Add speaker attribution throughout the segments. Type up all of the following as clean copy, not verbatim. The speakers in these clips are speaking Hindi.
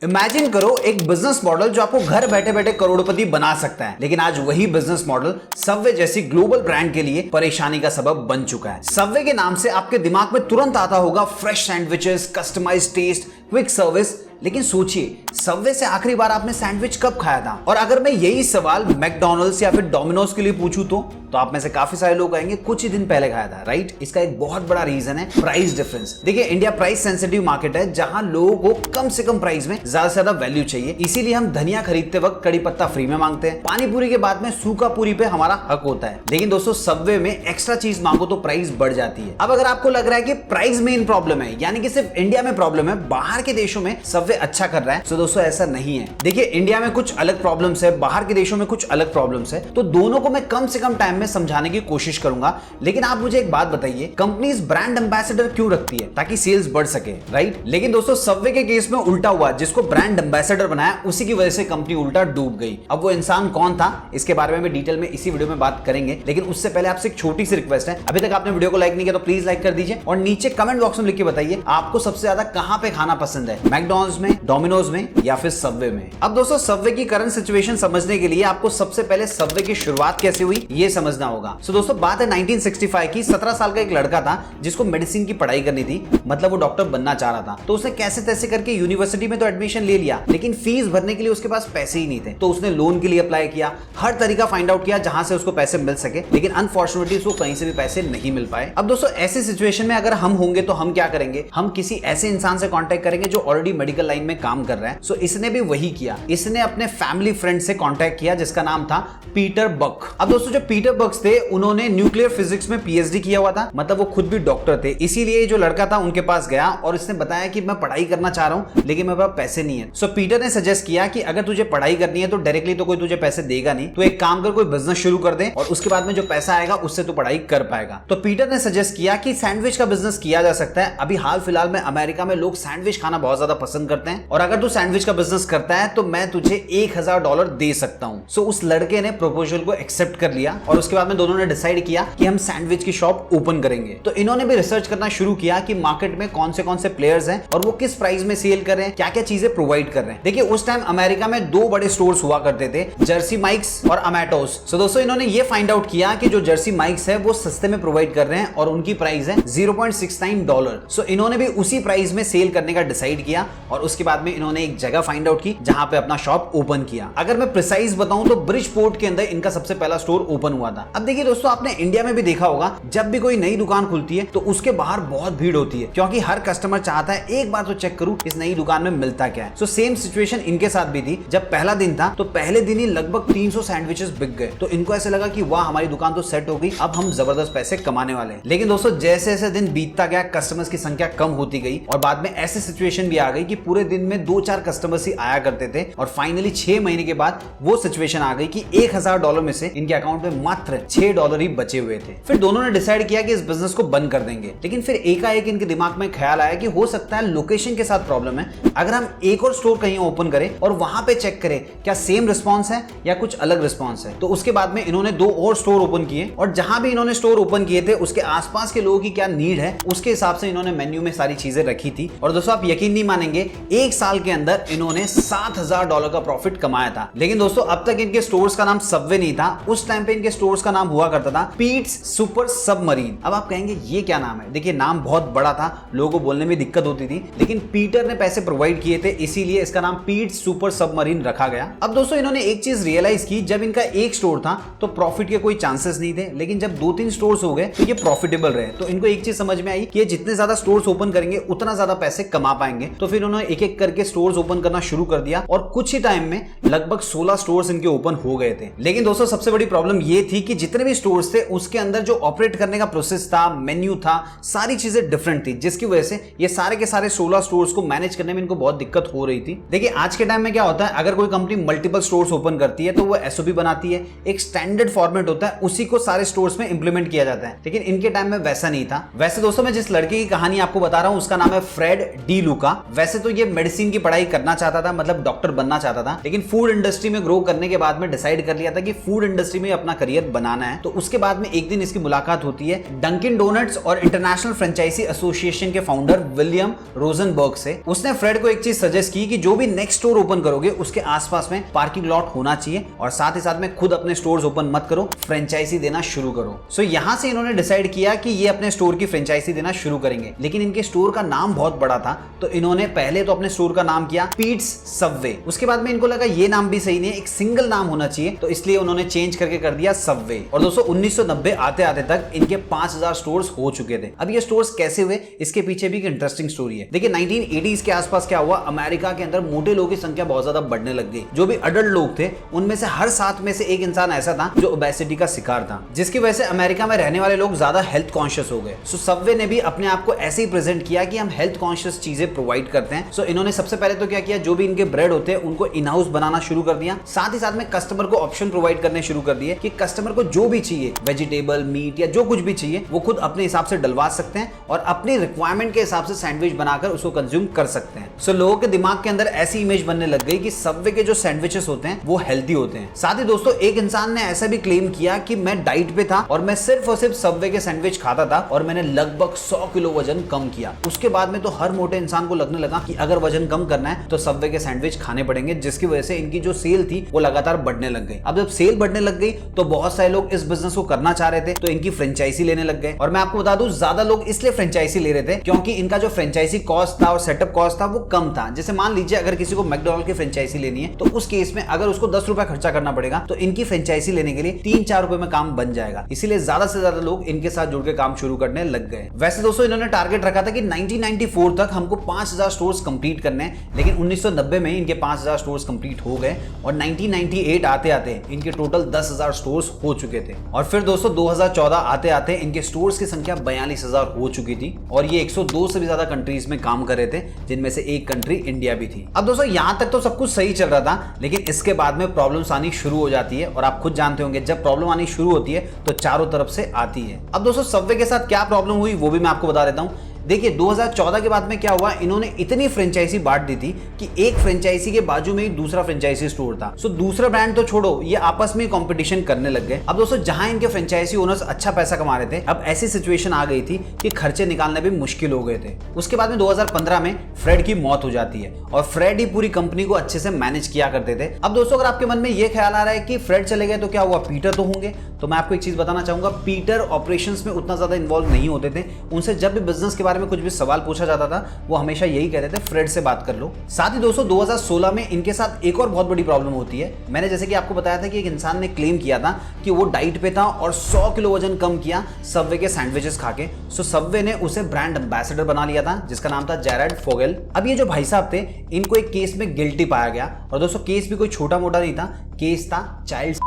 Speaker 1: इमेजिन करो एक बिजनेस मॉडल जो आपको घर बैठे बैठे करोड़पति बना सकता है, लेकिन आज वही बिजनेस मॉडल सबवे जैसी ग्लोबल ब्रांड के लिए परेशानी का सबब बन चुका है। सबवे के नाम से आपके दिमाग में तुरंत आता होगा fresh sandwiches, customised taste, quick service. लेकिन सोचिए, सबवे से आखिरी बार आपने सैंडविच कब खाया था? और अगर मैं यही सवाल मैकडॉनल्ड्स या फिर डोमिनोज के लिए पूछूं तो आप में से काफी सारे लोग कहेंगे कुछ ही दिन पहले खाया था, राइट? इसका एक बहुत बड़ा रीजन है प्राइस डिफरेंस। देखिए, इंडिया प्राइस सेंसिटिव मार्केट है जहां लोगों को कम से कम प्राइस में ज्यादा से ज्यादा वैल्यू चाहिए। इसीलिए हम धनिया खरीदते वक्त कड़ी पत्ता फ्री में मांगते हैं, पानी पूरी के बाद में सूखा पूरी पे हमारा हक होता है। लेकिन दोस्तों, सबवे में एक्स्ट्रा चीज मांगो तो प्राइस बढ़ जाती है। अब अगर आपको लग रहा है कि प्राइस मेन प्रॉब्लम है, यानी कि सिर्फ इंडिया में प्रॉब्लम है, बाहर के देशों में सबवे अच्छा कर रहा है, तो दोस्तों ऐसा नहीं है। देखिए, इंडिया में कुछ अलग प्रॉब्लम्स है, बाहर के देशों में कुछ अलग प्रॉब्लम्स है, तो दोनों को मैं कम से कम टाइम में समझाने की कोशिश करूंगा। लेकिन आप मुझे एक बात बताइए, कंपनीज ब्रांड एम्बेसडर क्यों रखती है? ताकि सेल्स बढ़ सके, राइट? लेकिन दोस्तों, सबवे के केस में उल्टा हुआ। जिसको ब्रांड एम्बेसडर बनाया उसी की वजह से कंपनी उल्टा डूब गई। अब वो इंसान कौन था, इसके बारे में डिटेल में इसी वीडियो में बात करेंगे। लेकिन उससे पहले आपसे एक छोटी सी रिक्वेस्ट है, अभी तक आपने वीडियो को लाइक नहीं किया तो प्लीज लाइक कर दीजिए और नीचे कमेंट बॉक्स में लिख के बताइए आपको सबसे ज्यादा कहां पे खाना पसंद है, मैकडॉनल्ड्स में, डोमिनोज में या फिर सबवे में। अब दोस्तों, सबवे की करंट सिचुएशन समझने के लिए आपको सबसे पहले सबवे की शुरुआत कैसे हुई ये समझना होगा। सो दोस्तों, बात है 1965 की। 17 साल का एक लड़का था जिसको मेडिसिन की पढ़ाई करनी थी, मतलब वो डॉक्टर बनना चाह रहा था। तो उसने कैसे तैसे करके यूनिवर्सिटी में तो एडमिशन ले लिया, लेकिन फीस भरने के लिए उसके पास पैसे ही नहीं थे। तो उसने लोन के लिए अप्लाई किया, हर तरीका फाइंड आउट किया जहां से उसको पैसे मिल सके, लेकिन अनफॉर्चुनेटली उसको कहीं से भी पैसे नहीं मिल पाए। अब दोस्तों, ऐसी सिचुएशन में अगर हम होंगे तो हम क्या करेंगे? हम किसी ऐसे इंसान से कांटेक्ट करेंगे जो ऑलरेडी मेडिकल लाइन में काम कर रहा है। सो इसने भी वही किया, इसने अपने फैमिली फ्रेंड से कांटेक्ट किया जिसका नाम था पीटर बक। अब दोस्तों, जो पीटर बक्स थे उन्होंने न्यूक्लियर फिजिक्स में पीएचडी किया हुआ था, मतलब वो खुद भी डॉक्टर थे। इसीलिए जो लड़का था उनके पास गया और इसने बताया कि मैं पढ़ाई करना चाह रहा हूं लेकिन मेरे पास पैसे नहीं है। सो पीटर ने सजेस्ट किया कि अगर तुझे पढ़ाई करनी है तो डायरेक्टली तो कोई तुझे पैसे देगा नहीं, तो एक काम कर, कोई बिजनेस शुरू कर दे और उसके बाद में जो पैसा आएगा उससे तू पढ़ाई कर पाएगा। तो पीटर ने सजेस्ट किया कि सैंडविच का बिजनेस किया जा सकता है। अभी हाल फिलहाल में अमेरिका में लोग सैंडविच खाना बहुत ज्यादा पसंद करते हैं और अगर तू सैंडविच का बिजनेस करता है तो मैं तुझे $1000 दे सकता हूं। सो उस लड़के ने प्रपोजल को एक्सेप्ट कर लिया और उसके बाद में दोनों ने डिसाइड किया कि हम सैंडविच की शॉप ओपन करेंगे। तो इन्होंने भी रिसर्च करना शुरू किया कि मार्केट में कौन से प्लेयर्स हैं और वो किस प्राइस में सेल कर रहे हैं, क्या क्या चीजें प्रोवाइड कर रहे हैं। देखिए, उस टाइम अमेरिका में दो बड़े स्टोर्स हुआ करते थे, जर्सी माइक्स और अमेटोस। सो दोस्तों, इन्होंने ये फाइंड आउट किया कि जो जर्सी माइक्स है वो सस्ते में प्रोवाइड कर रहे हैं और उनकी प्राइस है $0.69। सो इन्होंने भी उसी प्राइस में सेल करने का डिसाइड किया और उसके बाद में इन्होंने एक जगह फाइंड आउट की जहां पे अपना शॉप ओपन किया। अगर मैं प्रिसाइज बताऊं तो ब्रिजपोर्ट के अंदर इनका सबसे पहला स्टोर ओपन हुआ था। अब देखिए दोस्तों, आपने इंडिया में भी देखा होगा, जब भी कोई नई दुकान खुलती है तो उसके बाहर बहुत भीड़ होती है, क्योंकि हर कस्टमर चाहता है एक बार तो चेक करूं इस नई दुकान में मिलता क्या है। सो सेम सिचुएशन इनके साथ भी थी। जब पहला दिन था तो पहले दिन ही लगभग 300 सैंडविचेस बिक गए। तो इनको ऐसे लगा कि वाह, हमारी दुकान तो सेट हो गई, अब हम जबरदस्त पैसे कमाने वाले हैं। लेकिन दोस्तों, जैसे जैसे दिन बीतता गया कस्टमर्स की संख्या कम होती गई और बाद में ऐसी सिचुएशन भी आ गई कि पूरे दिन में 2-4 कस्टमर्स ही आया करते थे और फाइनली 6 महीने के बाद वो सिचुएशन आ गई कि $1000 में से इनके अकाउंट में मात्र $6 ही बचे हुए थे। फिर दोनों ने डिसाइड किया कि इस बिजनेस को बंद कर देंगे। लेकिन फिर एकाएक इनके दिमाग में ख्याल आया कि हो सकता है लोकेशन के साथ प्रॉब्लम है। अगर हम एक और स्टोर कहीं ओपन करें और वहां पे चेक करें क्या सेम रिस्पॉन्स है या कुछ अलग रिस्पॉन्स है। तो उसके बाद में इन्होंने 2 और स्टोर ओपन किए और जहां भी इन्होंने स्टोर ओपन किए थे उसके आसपास के लोगों की क्या नीड है उसके हिसाब से इन्होंने मेन्यू में सारी चीजें रखी थी। और दोस्तों, आप यकीन नहीं मानेंगे, 1 साल के अंदर इन्होंने $7000 का प्रॉफिट कमाया था। लेकिन दोस्तों, अब तक इनके स्टोर्स का नाम सबवे नहीं था। उस टाइम पे इनके स्टोर्स का नाम हुआ करता था पीट्स सुपर सबमरीन। अब आप कहेंगे ये क्या नाम है? देखिए, नाम बहुत बड़ा था, लोगों को बोलने में दिक्कत होती थी, लेकिन पीटर ने पैसे प्रोवाइड किए थे, इसीलिए इसका नाम पीट्स सुपर सबमरीन रखा गया। अब दोस्तों, इन्होंने एक चीज रियलाइज की, जब इनका एक स्टोर था तो प्रॉफिट के कोई चांसेस नहीं थे, लेकिन जब 2-3 स्टोर्स हो गए तो ये प्रॉफिटेबल रहे। तो इनको एक चीज समझ में आई कि ये जितने ज्यादा स्टोर्स ओपन करेंगे उतना ज्यादा पैसे कमा पाएंगे। तो फिर उन्होंने एक एक करके स्टोर्स ओपन करना शुरू कर दिया और कुछ ही टाइम में लगभग 16 स्टोर्स इनके ओपन हो गए थे। लेकिन दोस्तों, सबसे बड़ी प्रॉब्लम ये थी कि जितने भी स्टोर्स थे उसके अंदर जो ऑपरेट करने का प्रोसेस था, मेन्यू था, सारी चीजें डिफरेंट थी, जिसकी वजह से ये सारे के सारे 16 स्टोर्स को मैनेज करने में इनको बहुत दिक्कत हो रही थी। देखिए, आज के टाइम में क्या होता है, अगर कोई कंपनी मल्टीपल स्टोर्स ओपन करती है तो वो एसओपी बनाती है, एक स्टैंडर्ड फॉर्मेट होता है, उसी को सारे स्टोर्स में इंप्लीमेंट किया जाता है। लेकिन इनके टाइम में वैसा नहीं था। वैसे दोस्तों, मैं जिस लड़के की कहानी आपको बता रहा हूं उसका नाम है फ्रेड डी लुका। वैसे तो ये मेडिसिन की पढ़ाई करना चाहता था, मतलब डॉक्टर बनना चाहता था, लेकिन फूड इंडस्ट्री में ग्रो करने के बाद में डिसाइड कर लिया था कि फूड इंडस्ट्री में अपना करियर बनाना है। तो उसके बाद में एक दिन इसकी मुलाकात होती है डंकिन डोनट्स और इंटरनेशनल फ्रेंचाइजी एसोसिएशन के फाउंडर विलियम रोजनबर्ग से। उसने फ्रेड को एक चीज सजेस्ट की कि जो भी नेक्स्ट स्टोर ओपन करोगे उसके आसपास में पार्किंग लॉट होना चाहिए और साथ ही साथ में खुद अपने स्टोर्स ओपन मत करो, फ्रेंचाइजी देना शुरू करो। सो यहां से इन्होंने डिसाइड किया कि ये अपने स्टोर की फ्रेंचाइजी देना शुरू करेंगे, लेकिन इनके स्टोर का नाम बहुत बड़ा था, तो इन्होंने पहले तो अपने स्टोर का नाम किया पीट्स सबवे। उसके बाद में इनको लगा ये नाम भी सही नहीं है, एक सिंगल नाम होना चाहिए, तो इसलिए उन्होंने चेंज करके कर दिया सबवे। और दोस्तों 1990 आते आते तक इनके 5000 स्टोर्स हो चुके थे। अब ये स्टोर्स कैसे हुए, इसके पीछे भी एक इंटरेस्टिंग स्टोरी है। देखिए 1980s के आसपास क्या हुआ, अमेरिका के अंदर मोटे लोगों की संख्या बहुत ज्यादा बढ़ने लग गई। जो भी अडल्ट लोग थे उनमें से हर 7 में से एक इंसान ऐसा था जो ओबेसिटी का शिकार था, जिसकी वजह से अमेरिका में रहने वाले लोग ज्यादा हेल्थ कॉन्शियस हो गए। सो सबवे ने भी अपने आप को ऐसे ही प्रेजेंट किया कि हम हेल्थ कॉन्शियस चीजें प्रोवाइड करते हैं। सो इन्होंने सबसे पहले तो क्या किया, जो भी इनके ब्रेड होते हैं उनको इन हाउस बनाना शुरू कर दिया। साथ ही साथ में कस्टमर को ऑप्शन प्रोवाइड करने शुरू कर दिए कि कस्टमर को जो भी चाहिए, वेजिटेबल, मीट या जो कुछ भी चाहिए, वो खुद अपने हिसाब से डलवा सकते हैं और अपनी रिक्वायरमेंट के हिसाब से सैंडविच बनाकर उसको कंज्यूम कर सकते हैं। सो लोगों के दिमाग के अंदर ऐसी इमेज बनने लग गई कि सबवे के जो सैंडविचेस होते हैं वो हेल्दी होते हैं। साथ ही दोस्तों एक इंसान ने ऐसा भी क्लेम किया कि मैं डाइट पे था और मैं सिर्फ और सिर्फ सबवे के सैंडविच खाता था और मैंने लगभग 100 किलो वजन कम किया। उसके बाद में तो हर मोटे इंसान को लगने लगा कि अगर वजन कम करना है तो सबवे के सैंडविच खाने पड़ेंगे, जिसकी वजह से इनकी जो सेल थी वो लगातार बढ़ने लग गई। अब जब सेल बढ़ने लग गई तो बहुत सारे लोग इस बिजनेस को करना चाह रहे थे, तो इनकी फ्रेंचाइजी लेने लग गए। और मैं आपको बता दूं, ज्यादा लोग इसलिए फ्रेंचाइजी ले रहे थे क्योंकि इनका जो फ्रेंचाइजी कॉस्ट था और सेटअप कॉस्ट था वो कम था। जैसे मान लीजिए अगर किसी को मैकडॉनल्ड की फ्रेंचाइजी लेनी है तो उस केस में अगर उसको 10 रुपए खर्चा करना पड़ेगा तो इनकी फ्रेंचाइजी लेने के लिए 3-4 रुपए में काम बन जाएगा। इसीलिए ज्यादा से ज्यादा लोग इनके साथ जुड़ के काम शुरू करने लग गए। वैसे दोस्तों इन्होंने टारगेट रखा था कि 1994 तक हमको 5000 स्टोर्स कंप्लीट करने हैं, लेकिन 1990 में इनके 5000 स्टोर्स कंप्लीट हो गए और 1998 आते आते इनके टोटल 10,000 स्टोर्स हो चुके थे। और फिर दोस्तों 2014 आते आते इनके स्टोर्स की संख्या 42,000 हो चुकी थी और ये 102 से भी ज्यादा कंट्रीज में काम कर रहे थे, जिनमें से एक कंट्री इंडिया भी थी। अब दोस्तों यहां तक तो सब कुछ सही चल रहा था, लेकिन इसके बाद में प्रॉब्लम्स आनी शुरू हो जाती है और आप खुद जानते होंगे जब प्रॉब्लम आनी शुरू होती है तो चारों तरफ से आती है। अब दोस्तों सबवे के साथ क्या प्रॉब्लम हुई वो भी मैं आपको बता देता हूं। देखिए 2014 के बाद में क्या हुआ, इन्होंने इतनी फ्रेंचाइजी बांट दी थी कि एक फ्रेंचाइजी के बाजू में ही दूसरा फ्रेंचाइजी स्टोर था। सो दूसरा ब्रांड तो छोड़ो, ये आपस में कंपटीशन करने लग गए। अब दोस्तों जहां इनके फ्रेंचाइजी ओनर्स अच्छा पैसा कमा रहे थे, अब ऐसी सिचुएशन आ गई थी कि खर्चे निकालने भी मुश्किल हो गए थे। उसके बाद में 2015 में फ्रेड की मौत हो जाती है और फ्रेड ही पूरी कंपनी को अच्छे से मैनेज किया करते थे। अब दोस्तों अगर आपके मन में ये ख्याल आ रहा है कि फ्रेड चले गए तो क्या हुआ, पीटर तो होंगे, तो मैं आपको एक चीज बताना चाहूंगा, पीटर ऑपरेशंस में उतना ज्यादा इन्वॉल्व नहीं होते थे। उनसे जब भी बिजनेस के बारे में कुछ भी सवाल पूछा जाता था वो हमेशा यही कहते थे फ्रेड से बात कर लो। साथ ही दोस्तों 2016 में इनके साथ एक और बहुत बड़ी प्रॉब्लम होती है। मैंने जैसे कि आपको बताया था कि एक इंसान ने क्लेम किया था कि वो डाइट पे था और 100 किलो वजन कम किया सबवे के सैंडविचेस खा के। सो सबवे ने उसे ब्रांड एम्बेसडर बना लिया था जिसका नाम था जैरेड फोगेल। अब ये जो भाई साहब थे इनको एक केस में गिल्टी पाया गया और दोस्तों केस भी कोई छोटा मोटा नहीं था, केस था चाइल्ड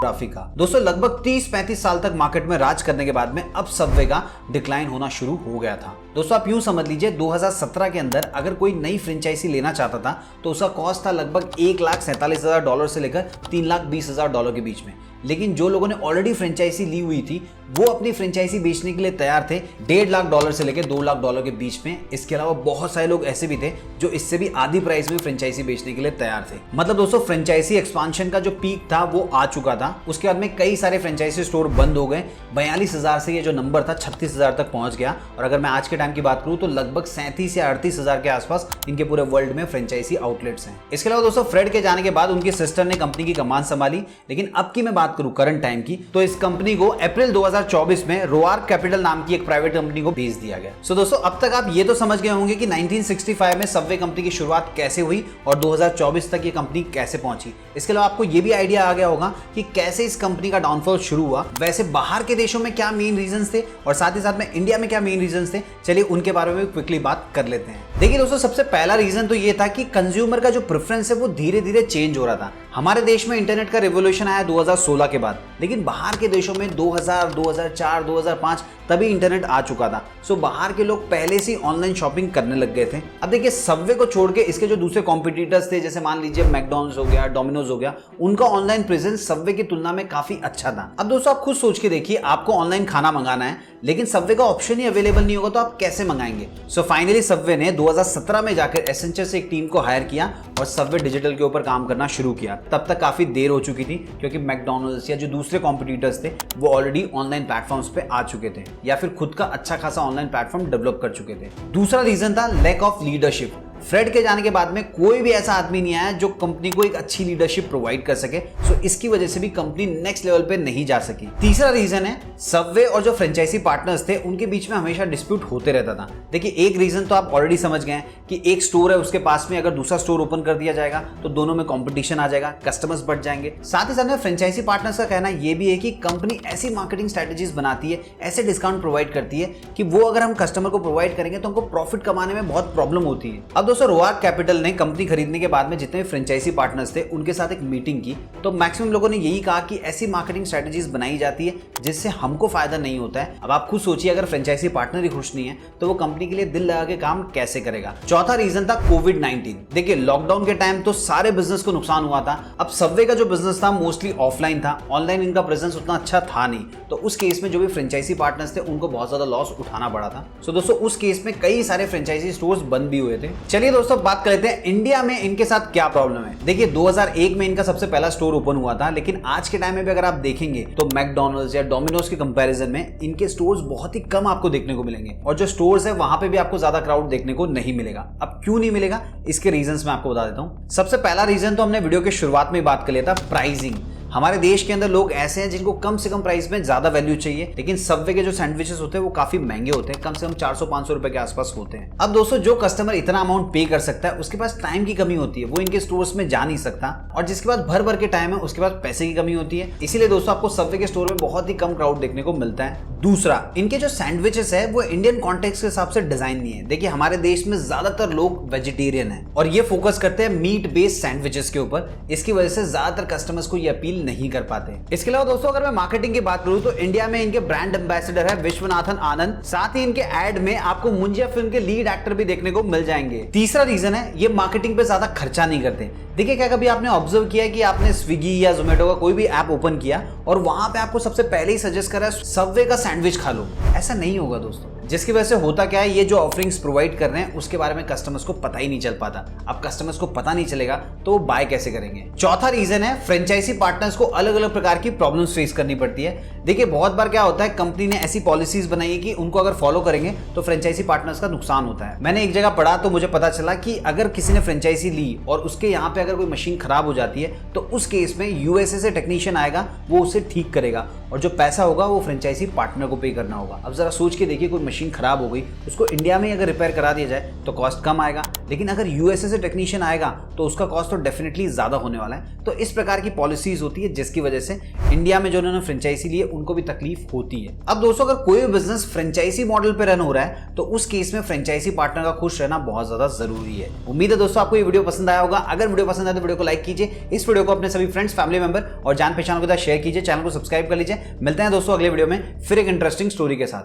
Speaker 1: का। दोस्तों लगभग 30-35 साल तक मार्केट में राज करने के बाद में अब सबवे का डिक्लाइन होना शुरू हो गया था। दोस्तों आप यूं समझ लीजिए 2017 के अंदर अगर कोई नई फ्रेंचाइजी लेना चाहता था तो उसका कॉस्ट था लगभग $1,47,000 से लेकर $3,20,000 के बीच में। लेकिन जो लोगों ने ऑलरेडी फ्रेंचाइजी ली हुई थी वो अपनी फ्रेंचाइजी बेचने के लिए तैयार थे $1.5 से लेकर $2,00,000 के बीच में। इसके अलावा बहुत सारे लोग ऐसे भी थे जो इससे भी आधी प्राइस में फ्रेंचाइजी बेचने के लिए तैयार थे। मतलब दोस्तों फ्रेंचाइजी एक्सपांशन का जो पीक था वो आ चुका था। उसके बाद में कई सारे फ्रेंचाइजी स्टोर बंद हो गए। 42,000 से ये जो नंबर था 36,000 तक पहुंच गया और अगर मैं आज के टाइम की बात करूं तो लगभग 37 या 38,000 के आसपास इनके पूरे वर्ल्ड में फ्रेंचाइजी आउटलेट्स हैं। इसके अलावा दोस्तों फ्रेड के जाने के बाद उनकी सिस्टर ने कंपनी की कमान संभाली। लेकिन अब की मैं बात करूं करंट टाइम की तो इस कंपनी को अप्रैल 2024 में रोआर कैपिटल नाम की एक प्राइवेट कंपनी को बेच दिया गया। सो दोस्तों अब तक आप ये तो समझ गए होंगे कि 1965 में सबवे कंपनी की शुरुआत कैसे हुई और 2024 तक ये कंपनी कैसे पहुंची। इसके अलावा आपको ये भी आइडिया आ गया होगा कि कैसे इस कंपनी का डाउनफॉल शुरू हुआ। वैसे बाहर के देशों में क्या मेन रीजंस थे और साथ ही साथ में इंडिया में क्या मेन रीजंस थे, चलिए उनके बारे में क्विकली बात कर लेते हैं। देखिए दोस्तों सबसे पहला रीजन तो ये था कि कंज्यूमर का जो प्रेफरेंस है वो धीरे धीरे चेंज हो रहा था। हमारे देश में इंटरनेट का रिवोल्यूशन आया 2016 के बाद, लेकिन बाहर के देशों में 2000, 2004, 2005 तभी इंटरनेट आ चुका था। सो बाहर के लोग पहले से ऑनलाइन शॉपिंग करने लग गए थे। अब देखिए सबवे को छोड़ के इसके जो दूसरे कॉम्पिटिटर्स थे, जैसे मान लीजिए मैकडॉनल्ड्स हो गया, डोमिनोज हो गया, उनका ऑनलाइन प्रेजेंस सबवे की तुलना में काफी अच्छा था। अब दोस्तों आप खुद सोच के देखिए, आपको ऑनलाइन खाना मंगाना है लेकिन सबवे का ऑप्शन ही अवेलेबल नहीं होगा तो आप कैसे मंगाएंगे। सो फाइनली सबवे ने 2017 में जाकर एसेंचर से एक टीम को हायर किया और सबवे डिजिटल के ऊपर काम करना शुरू किया। तब तक काफी देर हो चुकी थी क्योंकि मैकडॉनल्ड्स या जो दूसरे कॉम्पिटिटर्स थे वो ऑलरेडी ऑनलाइन प्लेटफॉर्म्स पे आ चुके थे या फिर खुद का अच्छा खासा ऑनलाइन प्लेटफॉर्म डेवलप कर चुके थे। दूसरा रीजन था लैक ऑफ लीडरशिप। फ्रेड के जाने के बाद में कोई भी ऐसा आदमी नहीं आया जो कंपनी को एक अच्छी लीडरशिप प्रोवाइड कर सके, सो इसकी वजह से भी कंपनी नेक्स्ट लेवल पे नहीं जा सकी। तीसरा रीजन है सबवे और जो फ्रेंचाइजी पार्टनर्स थे उनके बीच में हमेशा डिस्प्यूट होते रहता था। देखिए एक रीजन तो आप ऑलरेडी समझ गए हैं कि एक स्टोर है उसके पास में अगर दूसरा स्टोर ओपन कर दिया जाएगा तो दोनों में कॉम्पिटिशन आ जाएगा, कस्टमर्स बढ़ जाएंगे। साथ ही साथ में फ्रेंचाइजी पार्टनर्स का कहना यह भी है कि कंपनी ऐसी मार्केटिंग स्ट्रेटेजीज बनाती है, ऐसे डिस्काउंट प्रोवाइड करती है कि वो अगर हम कस्टमर को प्रोवाइड करेंगे तो हमको प्रॉफिट कमाने में बहुत प्रॉब्लम होती है। अब दोस्तों रोआर्क कैपिटल ने कंपनी खरीदने के बाद में जितने भी फ्रेंचाइजी पार्टनर्स थे उनके साथ एक मीटिंग की तो मैक्सिमम लोगों ने यही कहा कि ऐसी मार्केटिंग स्ट्रेटेजीज बनाई जाती है जिससे हमको फायदा नहीं होता है। अब आप खुद सोचिए अगर फ्रेंचाइजी पार्टनर ही खुश नहीं है तो वो कंपनी के लिए दिल लगा के काम कैसे करेगा। चौथा रीजन था कोविड-19। देखिए लॉकडाउन के टाइम तो सारे बिजनेस को नुकसान हुआ था। अब सबवे का जो बिजनेस था मोस्टली ऑफलाइन था, ऑनलाइन इनका प्रेजेंस उतना अच्छा था नहीं, तो उस केस में जो भी फ्रेंचाइजी पार्टनर्स थे उनको बहुत ज्यादा लॉस उठाना पड़ा था। सो दोस्तों उस केस में कई सारे फ्रेंचाइजी स्टोर्स बंद भी हुए थे। चलिए दोस्तों बात कर लेते हैं इंडिया में इनके साथ क्या प्रॉब्लम है। देखिए 2001 में इनका सबसे पहला स्टोर ओपन हुआ था, लेकिन आज के टाइम में भी अगर आप देखेंगे तो मैकडॉनल्ड्स या डोमिनोज के कंपैरिजन में इनके स्टोर्स बहुत ही कम आपको देखने को मिलेंगे और जो स्टोर्स है वहां पे भी आपको ज्यादा क्राउड देखने को नहीं मिलेगा। अब क्यों नहीं मिलेगा इसके रीजंस मैं आपको बता देता हूं। सबसे पहला रीजन तो हमने वीडियो के शुरुआत में बात कर लिया था, प्राइसिंग। हमारे देश के अंदर लोग ऐसे हैं जिनको कम से कम प्राइस में ज्यादा वैल्यू चाहिए, लेकिन सबवे के जो सैंडविचेस होते हैं वो काफी महंगे होते हैं, कम से कम 400-500 रुपए के आसपास होते हैं। अब दोस्तों जो कस्टमर इतना अमाउंट पे कर सकता है उसके पास टाइम की कमी होती है, वो इनके स्टोर्स में जा नहीं सकता, और जिसके पास भर भर के टाइम है उसके पास पैसे की कमी होती है। इसीलिए दोस्तों आपको सबवे के स्टोर में बहुत ही कम क्राउड देखने को मिलता है। दूसरा, इनके जो सैंडविचेस है वो इंडियन कॉन्टेक्स्ट के हिसाब से डिजाइन नहीं है। देखिए हमारे देश में ज्यादातर लोग वेजिटेरियन है और ये फोकस करते हैं मीट बेस्ड सैंडविचेस के ऊपर, इसकी वजह से ज्यादातर कस्टमर्स को ये अपील नहीं कर पाते। इसके अलावा दोस्तों अगर मैं मार्केटिंग की बात करूं तो इंडिया में इनके ब्रांड एम्बेसडर है विश्वनाथन आनंद, साथ ही इनके एड में आपको मुंजिया फिल्म के लीड एक्टर भी देखने को मिल जाएंगे। तीसरा रीजन है ये मार्केटिंग पे ज्यादा खर्चा नहीं करते। देखिए क्या कभी आपने ऑब्जर्व किया है कि आपने स्विगी या जोमेटो का कोई भी ऐप ओपन किया और वहां पे आपको सबसे पहले ही सजेस्ट करा सबवे का सैंडविच खा लो? ऐसा नहीं होगा दोस्तों, जिसकी वजह से होता क्या है, ये जो ऑफरिंग्स प्रोवाइड कर रहे हैं उसके बारे में कस्टमर्स को पता ही नहीं चल पाता। अब कस्टमर्स को पता नहीं चलेगा तो वो बाय कैसे करेंगे। चौथा रीजन है फ्रेंचाइजी पार्टनर्स को अलग अलग प्रकार की प्रॉब्लम्स फेस करनी पड़ती है। देखिए बहुत बार क्या होता है, कंपनी ने ऐसी पॉलिसीज बनाई है कि उनको अगर फॉलो करेंगे तो फ्रेंचाइजी पार्टनर्स का नुकसान होता है। मैंने एक जगह पढ़ा तो मुझे पता चला कि अगर किसी ने फ्रेंचाइजी ली और उसके यहाँ पे अगर कोई मशीन खराब हो जाती है तो उस केस में यूएसए से टेक्नीशियन आएगा, वो उसे ठीक करेगा और जो पैसा होगा वो फ्रेंचाइजी पार्टनर को पे करना होगा। अब जरा सोच के देखिए, कोई मशीन खराब हो गई, उसको इंडिया में अगर रिपेयर करा दिया जाए तो कॉस्ट कम आएगा, लेकिन अगर यूएसए से टेक्नीशियन आएगा तो उसका कॉस्ट तो डेफिनेटली ज्यादा होने वाला है। तो इस प्रकार की पॉलिसीज होती है जिसकी वजह से इंडिया में जो उन्होंने फ्रेंचाइजी लिए उनको भी तकलीफ होती है। अब दोस्तों अगर कोई भी बिजनेस फ्रेंचाइजी मॉडल पे रन हो रहा है तो उस केस में फ्रेंचाइजी पार्टनर का खुश रहना बहुत ज्यादा जरूरी है। उम्मीद है दोस्तों आपको ये वीडियो पसंद आया होगा। अगर वीडियो पसंद आए तो वीडियो को लाइक कीजिए, इस वीडियो को अपने सभी फ्रेंड्स, फैमिली मेंबर और जान पहचान के साथ शेयर कीजिए, चैनल को सब्सक्राइब कर लीजिए। मिलते हैं दोस्तों अगले वीडियो में फिर एक इंटरेस्टिंग स्टोरी के साथ।